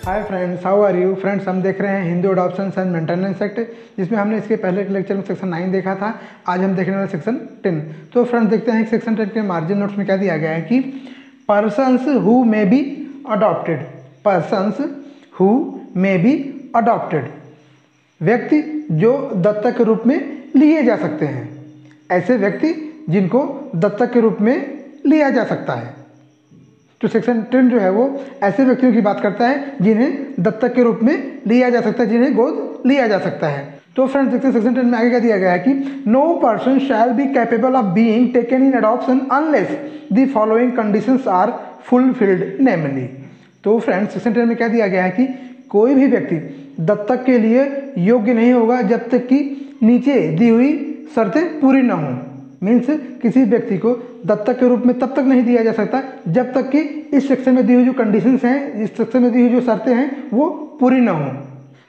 Hi friends, how are you friends. हम देख रहे हैं Hindu adoption and maintenance act, जिसमें हमने इसके पहले के लेक्चर में सेक्शन 9 देखा था। आज हम देखने वाले सेक्शन 10। तो फ्रेंड्स देखते हैं सेक्शन 10 के मार्जिन नोट्स में क्या दिया गया है कि persons who may be adopted, persons who may be adopted, व्यक्ति जो दत्तक के रूप में लिए जा सकते हैं, ऐसे व्यक्ति जिनको दत्तक के रूप में लिया जा सकता है। तो सेक्शन 10 जो है वो ऐसे व्यक्तियों की बात करता है जिन्हें दत्तक के रूप में लिया जा सकता है, जिन्हें गोद लिया जा सकता है। तो फ्रेंड्स देखते हैं सेक्शन 10 में आगे क्या दिया गया है कि no person shall be capable of being taken in adoption unless the following conditions are fulfilled namely. तो फ्रेंड्स सेक्शन 10 में क्या दिया गया है कि कोई भी व्यक्ति दत्तक के लिए योग्य नहीं होगा जब तक कि नीचे दी हुई शर्तें पूरी न हों। मीन्स किसी व्यक्ति को दत्तक के रूप में तब तक नहीं दिया जा सकता जब तक कि इस सेक्शन में दी हुई जो कंडीशंस हैं, इस सेक्शन में दी हुई जो शर्तें हैं वो पूरी ना हों।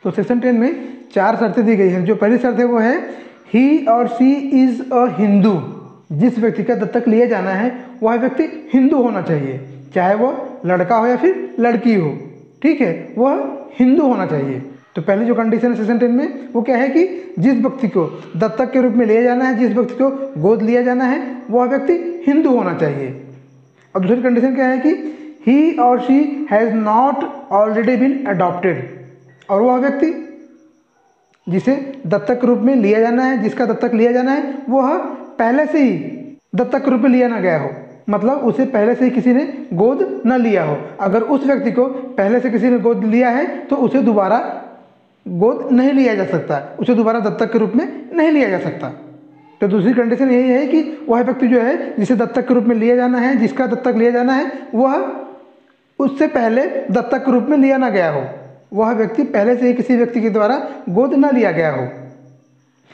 तो सेक्शन 10 में 4 शर्तें दी गई हैं। जो पहली शर्त है वो है ही or C is a Hindu. जिस व्यक्ति का दत्तक लिया जाना है वह व्यक्ति हिंदू होना चाहिए, चाहे वह लड़का हो या फिर लड़की हो, ठीक है, वह हिंदू होना चाहिए। तो पहली जो कंडीशन है सेक्शन 10 में वो क्या है कि जिस व्यक्ति को दत्तक के रूप में लिया जाना है, जिस व्यक्ति को गोद लिया जाना है, वह व्यक्ति हिंदू होना चाहिए। अब दूसरी कंडीशन क्या है कि he or she has not already been adopted, और वह व्यक्ति जिसे दत्तक के रूप में लिया जाना है, जिसका दत्तक लिया जाना है, वह पहले से ही दत्तक के रूप में लिया ना गया हो, मतलब उसे पहले से ही किसी ने गोद न लिया हो। अगर उस व्यक्ति को पहले से किसी ने गोद लिया है तो उसे दोबारा गोद नहीं लिया जा सकता, उसे दोबारा दत्तक के रूप में नहीं लिया जा सकता। तो दूसरी कंडीशन यही है कि वह व्यक्ति जो है जिसे दत्तक के रूप में लिया जाना है, जिसका दत्तक लिया जाना है, वह उससे पहले दत्तक के रूप में लिया ना गया हो, वह व्यक्ति पहले से ही किसी व्यक्ति के द्वारा गोद ना लिया गया हो।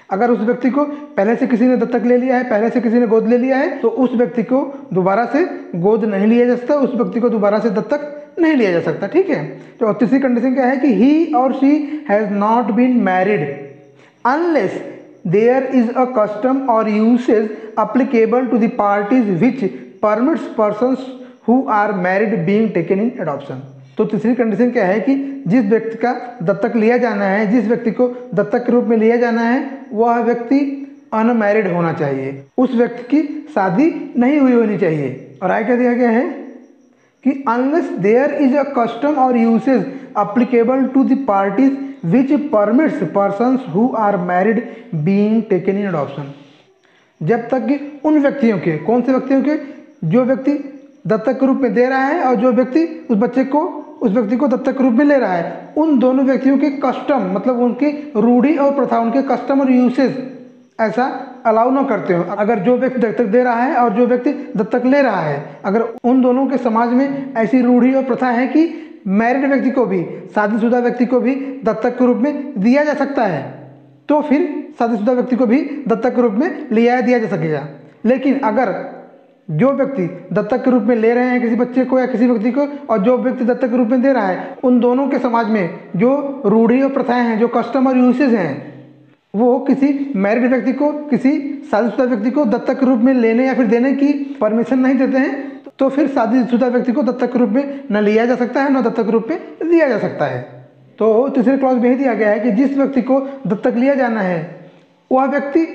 अगर उस व्यक्ति को पहले से किसी ने दत्तक ले लिया है, पहले से किसी ने गोद ले लिया है, तो उस व्यक्ति को दोबारा से गोद नहीं लिया जा सकता, उस व्यक्ति को दोबारा से दत्तक नहीं लिया जा सकता, ठीक है। तो तीसरी कंडीशन क्या है कि he or she has not been married unless there is a custom or usage applicable to the parties which permits persons who are married being taken in adoption. तो तीसरी कंडीशन क्या है कि जिस व्यक्ति का दत्तक लिया जाना है, जिस व्यक्ति को दत्तक के रूप में लिया जाना है, वह व्यक्ति अनमैरिड होना चाहिए, उस व्यक्ति की शादी नहीं हुई होनी चाहिए। और आगे क्या दिया गया है कि unless there is a custom or usage applicable to the parties which permits persons who are married being taken in adoption. जब तक कि उन व्यक्तियों के, कौन से व्यक्तियों के, जो व्यक्ति दत्तक के रूप में दे रहा है और जो व्यक्ति उस बच्चे को, उस व्यक्ति को दत्तक के रूप में ले रहा है, उन दोनों व्यक्तियों के कस्टम, मतलब उनकी रूढ़ी और प्रथा, उनके कस्टम और यूसेज ऐसा अलाउ ना करते हो। अगर जो व्यक्ति दत्तक दे रहा है और जो व्यक्ति दत्तक ले रहा है, अगर उन दोनों के समाज में ऐसी रूढ़ी और प्रथा है कि मैरिड व्यक्ति को भी, शादीशुदा व्यक्ति को भी दत्तक के रूप में दिया जा सकता है, तो फिर शादीशुदा व्यक्ति को भी दत्तक के रूप में दिया जा सकेगा। लेकिन अगर जो व्यक्ति दत्तक के रूप में ले रहे हैं किसी बच्चे को या किसी व्यक्ति को, और जो व्यक्ति दत्तक के रूप में दे रहा है, उन दोनों के समाज में जो रूढ़ी और प्रथाएं हैं, जो कस्टम और यूसेज हैं, वो किसी मैरिड व्यक्ति को, किसी शादीशुदा व्यक्ति को दत्तक के रूप में लेने या फिर देने की परमिशन नहीं देते हैं, तो फिर शादीशुदा व्यक्ति को दत्तक के रूप में न लिया जा सकता है, न दत्तक के रूप में दिया जा सकता है। तो तीसरे क्लॉज में ही दिया गया है कि जिस व्यक्ति को दत्तक लिया जाना है वह व्यक्ति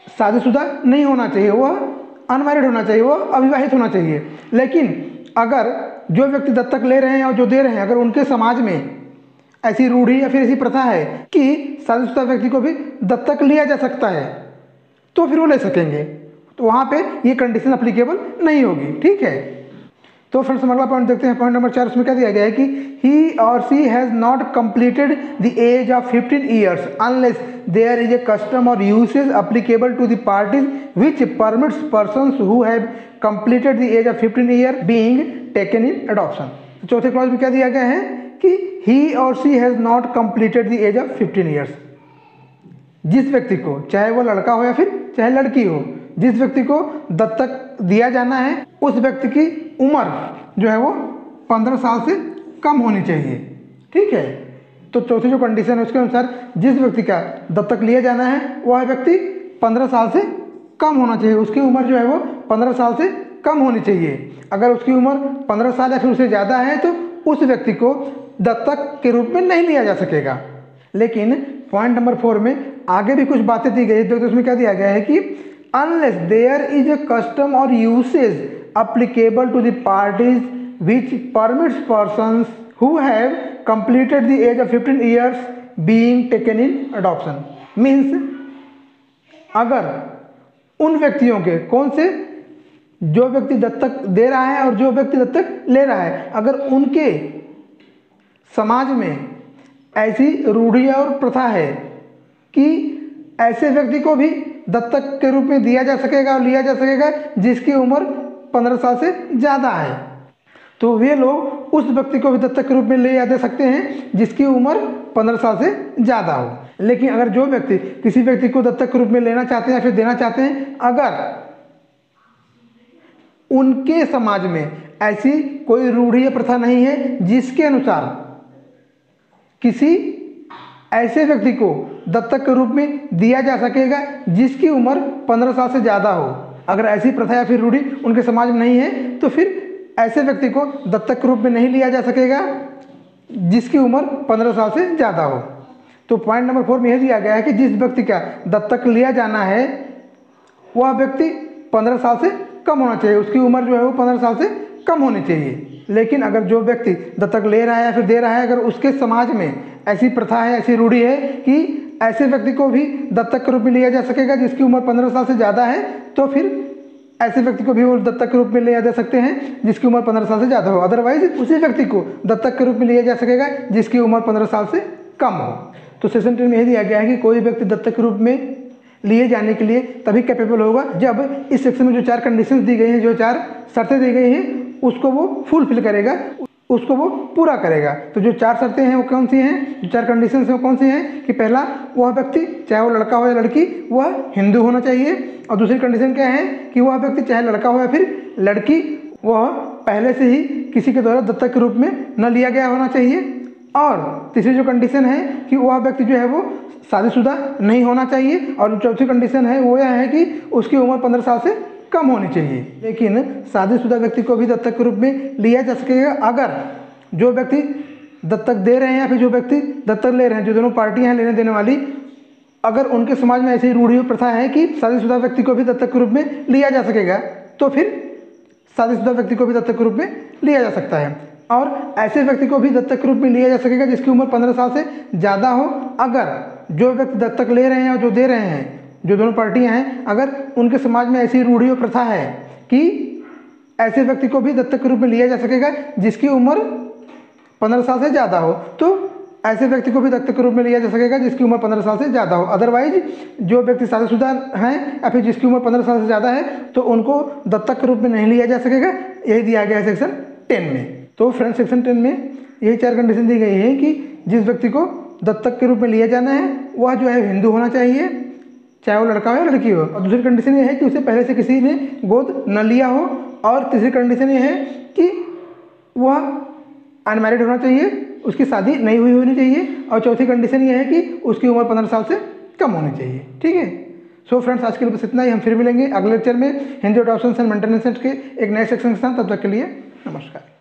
शादीशुदा नहीं होना चाहिए, वह अनमैरिड होना चाहिए, वह अविवाहित होना चाहिए। लेकिन अगर जो व्यक्ति दत्तक ले रहे हैं और जो दे रहे हैं, अगर उनके समाज में ऐसी रूढ़ी या फिर ऐसी प्रथा है कि शादीशुदा व्यक्ति को भी दत्तक लिया जा सकता है, तो फिर वो ले सकेंगे, तो वहाँ पे ये कंडीशन अप्लीकेबल नहीं होगी, ठीक है। तो फ्रेंड्स हम अगला पॉइंट देखते हैं, पॉइंट नंबर 4। उसमें क्या दिया गया है कि he or she has not completed the age of 15 years unless there is a custom or usage applicable to the parties which permits persons who have completed the age of 15 year being taken in adoption. चौथे clause में क्या दिया गया है कि he or she has not completed the age of 15 years. जिस व्यक्ति को, चाहे वो लड़का हो या फिर चाहे लड़की हो, जिस व्यक्ति को दत्तक दिया जाना है, उस व्यक्ति की उम्र जो है वो 15 साल से कम होनी चाहिए, ठीक है। तो चौथी जो कंडीशन है उसके अनुसार जिस व्यक्ति का दत्तक लिया जाना है वह व्यक्ति 15 साल से कम होना चाहिए, उसकी उम्र जो है वो 15 साल से कम होनी चाहिए। अगर उसकी उम्र 15 साल या फिर उससे ज़्यादा है तो उस व्यक्ति को दत्तक के रूप में नहीं लिया जा सकेगा। लेकिन पॉइंट नंबर 4 में आगे भी कुछ बातें दी गई, तो उसमें क्या दिया गया है कि unless there is a custom or usage applicable to the parties which permits persons who have completed the age of 15 years being taken in adoption। Means अगर उन व्यक्तियों के, कौन से, जो व्यक्ति दत्तक दे रहा है और जो व्यक्ति दत्तक ले रहा है, अगर उनके समाज में ऐसी रूढ़ियाँ और प्रथा है कि ऐसे व्यक्ति को भी दत्तक के रूप में दिया जा सकेगा और लिया जा सकेगा जिसकी उम्र 15 साल से ज़्यादा है, तो वे लोग उस व्यक्ति को भी दत्तक के रूप में ले जा दे सकते हैं जिसकी उम्र 15 साल से ज़्यादा हो। लेकिन अगर जो व्यक्ति किसी व्यक्ति को दत्तक के रूप में लेना चाहते हैं या फिर देना चाहते हैं, अगर उनके समाज में ऐसी कोई रूढ़ी या प्रथा नहीं है जिसके अनुसार किसी ऐसे व्यक्ति को दत्तक के रूप में दिया जा सकेगा जिसकी उम्र 15 साल से ज़्यादा हो, अगर ऐसी प्रथा या फिर रूढ़ी उनके समाज में नहीं है, तो फिर ऐसे व्यक्ति को दत्तक के रूप में नहीं लिया जा सकेगा जिसकी उम्र 15 साल से ज़्यादा हो। तो पॉइंट नंबर 4 में यह दिया गया है कि जिस व्यक्ति का दत्तक लिया जाना है वह व्यक्ति 15 साल से कम होना चाहिए, उसकी उम्र जो है वो 15 साल से कम होनी चाहिए। लेकिन अगर जो व्यक्ति दत्तक ले रहा है या फिर दे रहा है, अगर उसके समाज में ऐसी प्रथा है, ऐसी रूढ़ी है कि ऐसे व्यक्ति को भी दत्तक के रूप में लिया जा सकेगा जिसकी उम्र 15 साल से ज़्यादा है, तो फिर ऐसे व्यक्ति को भी वो दत्तक के रूप में लिया जा सकते हैं जिसकी उम्र 15 साल से ज़्यादा हो। अदरवाइज उसी व्यक्ति को दत्तक के रूप में लिया जा सकेगा जिसकी उम्र 15 साल से कम हो। तो सेक्शन 10 में यह दिया गया है कि कोई व्यक्ति दत्तक के रूप में लिए जाने के लिए तभी कैपेबल होगा जब इस सेक्शन में जो 4 कंडीशंस दी गई हैं, जो 4 शर्तें दी गई हैं, उसको वो फुलफिल करेगा, उसको वो पूरा करेगा। तो जो 4 शर्तें हैं वो कौन सी हैं, जो 4 कंडीशंस हैं वो कौन सी हैं कि पहला, वह व्यक्ति चाहे वो लड़का हो या लड़की वह हिंदू होना चाहिए। और दूसरी कंडीशन क्या है कि वह व्यक्ति चाहे लड़का हो या फिर लड़की वह पहले से ही किसी के द्वारा दत्तक के रूप में न लिया गया होना चाहिए। और तीसरी जो कंडीशन है कि वह व्यक्ति जो है वो शादीशुदा नहीं होना चाहिए। और चौथी कंडीशन है वो यह है कि उसकी उम्र 15 साल से कम होनी चाहिए। लेकिन शादीशुदा व्यक्ति को भी दत्तक के रूप में लिया जा सकेगा अगर जो व्यक्ति दत्तक दे रहे हैं या फिर जो व्यक्ति दत्तक ले रहे हैं, जो दोनों पार्टियां हैं लेने देने वाली, अगर उनके समाज में ऐसी रूढ़ी प्रथा है कि शादीशुदा व्यक्ति को भी दत्तक के रूप में लिया जा सकेगा, तो फिर शादीशुदा व्यक्ति को भी दत्तक के रूप में लिया जा सकता है। और ऐसे व्यक्ति को भी दत्तक के रूप में लिया जा सकेगा जिसकी उम्र 15 साल से ज़्यादा हो, अगर जो व्यक्ति दत्तक ले रहे हैं और जो दे रहे हैं, जो दोनों पार्टियां हैं, अगर उनके समाज में ऐसी रूढ़ी और प्रथा है कि ऐसे व्यक्ति को भी दत्तक के रूप में लिया जा सकेगा जिसकी उम्र 15 साल से ज़्यादा हो, तो ऐसे व्यक्ति को भी दत्तक के रूप में लिया जा सकेगा जिसकी उम्र 15 साल से ज़्यादा हो। अदरवाइज जो व्यक्ति शादीशुदा हैं या फिर जिसकी उम्र 15 साल से ज़्यादा है, तो उनको दत्तक के रूप में नहीं लिया जा सकेगा। यही दिया गया है सेक्शन 10 में। तो फ्रेंड सेक्शन 10 में यही 4 कंडीशन दी गई है कि जिस व्यक्ति को दत्तक के रूप में लिया जाना है वह जो है हिंदू होना चाहिए, चाहे वो लड़का हो या लड़की हो। और दूसरी कंडीशन ये है कि उसे पहले से किसी ने गोद न लिया हो। और तीसरी कंडीशन ये है कि वह अनमैरिड होना चाहिए, उसकी शादी नहीं हुई होनी चाहिए। और चौथी कंडीशन ये है कि उसकी उम्र 15 साल से कम होनी चाहिए। ठीक है। सो फ्रेंड्स, आज के लिए बस इतना ही। हम फिर मिलेंगे अगले लेक्चर में हिंदू अडॉप्शन एंड मेंटेनेंस के एक नए सेक्शन के साथ। तब तक के लिए नमस्कार।